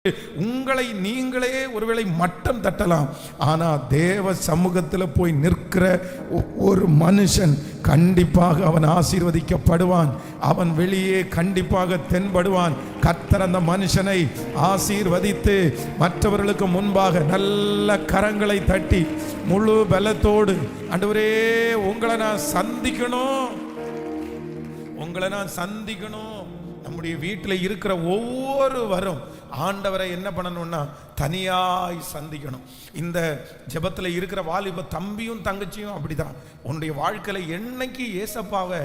உங்களை நீங்களே ஒருவேளை மட்டம் தட்டலாம். ஆனா தேவ சமூகத்தில் போய் நிற்கிற ஒரு மனுஷன் கண்டிப்பாக அவன் ஆசீர்வதிக்கப்படுவான். அவன் வெளியே கண்டிப்பாக தென்படுவான். கர்த்தர் அந்த மனுஷனை ஆசீர்வதித்து மற்றவர்களுக்கு முன்பாக நல்ல கரங்களை தட்டி முழு பலத்தோடு, ஆண்டவரே உங்களை நான் சந்திக்கணும், உங்களை நான் சந்திக்கணும். நம்முடைய வீட்டில் இருக்கிற ஒவ்வொருவரும் ஆண்டவரை என்ன பண்ணணும்னா தனியாய் சந்திக்கணும். இந்த ஜெபத்தில் இருக்கிற வாலிப தம்பியும் தங்கச்சியும் அப்படிதான். உன்னுடைய வாழ்க்கையில் என்னைக்கு ஏசப்பாவை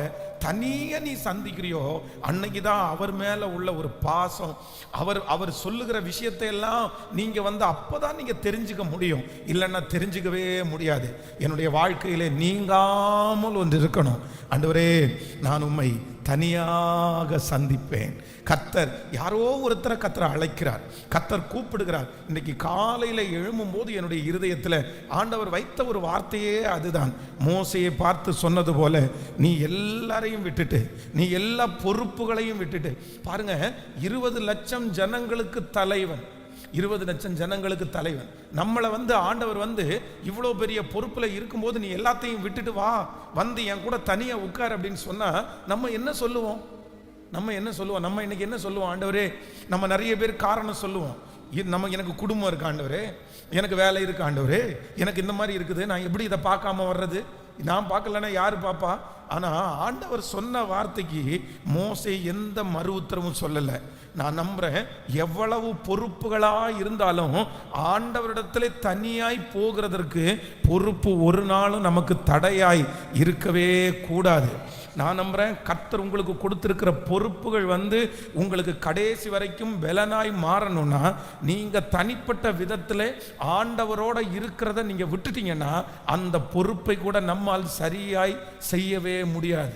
தனியாக நீ சந்திக்கிறியோ அன்னைக்கு தான் அவர் மேலே உள்ள ஒரு பாசம், அவர் சொல்லுகிற விஷயத்தை எல்லாம் நீங்கள் அப்போதான் நீங்கள் தெரிஞ்சுக்க முடியும். இல்லைன்னா தெரிஞ்சுக்கவே முடியாது. என்னுடைய வாழ்க்கையில் நீங்காமல் ஒன்று இருக்கணும். ஆண்டவரே நான் உம்மை தனியாக சந்திப்பேன். கர்த்தர் யாரோ ஒருத்தரை கர்த்தரை அழைக்கிறார், கர்த்தர் கூப்பிடுகிறார். இன்னைக்கு காலையில் எழும்பும் போது என்னுடைய இருதயத்தில் ஆண்டவர் வைத்த ஒரு வார்த்தையே அதுதான். மோசையை பார்த்து சொன்னது போல நீ எல்லாரையும் விட்டுட்டு, நீ எல்லா பொறுப்புகளையும் விட்டுட்டு பாருங்க. 20 லட்சம் ஜனங்களுக்கு தலைவன், 20 லட்சம் ஜனங்களுக்கு தலைவன். நம்மளை ஆண்டவர் இவ்வளோ பெரிய பொறுப்பில் இருக்கும்போது நீ எல்லாத்தையும் விட்டுட்டு வா, என் கூட தனியாக உட்கார் அப்படின்னு சொன்னால் நம்ம என்ன சொல்லுவோம்? நம்ம இன்னைக்கு என்ன சொல்லுவோம்? ஆண்டவரே, நம்ம நிறைய பேர் காரணம் சொல்லுவோம். எனக்கு குடும்பம் இருக்கு ஆண்டவரே, எனக்கு வேலை இருக்கு ஆண்டவரே, எனக்கு இந்த மாதிரி இருக்குது, நான் எப்படி இதை பார்க்காம வர்றது? நான் பார்க்கலன்னா யாரு பாப்பா? ஆனால் ஆண்டவர் சொன்ன வார்த்தைக்கு மோசே எந்த மறு உத்தரவும் சொல்லலை. நான் நம்புறேன், எவ்வளவு பொறுப்புகளாக இருந்தாலும் ஆண்டவரிடத்துல தனியாய் போகிறதற்கு பொறுப்பு ஒரு நாளும் நமக்கு தடையாய் இருக்கவே கூடாது. நான் நம்புறேன், கர்த்தர் உங்களுக்கு கொடுத்திருக்கிற பொறுப்புகள் உங்களுக்கு கடைசி வரைக்கும் பலனாய் மாறணும்னா நீங்க தனிப்பட்ட விதத்தில் ஆண்டவரோட இருக்கிறத நீங்க விட்டுட்டீங்கன்னா அந்த பொறுப்பை கூட நம்மால் சரியாய் செய்யவே முடியாது.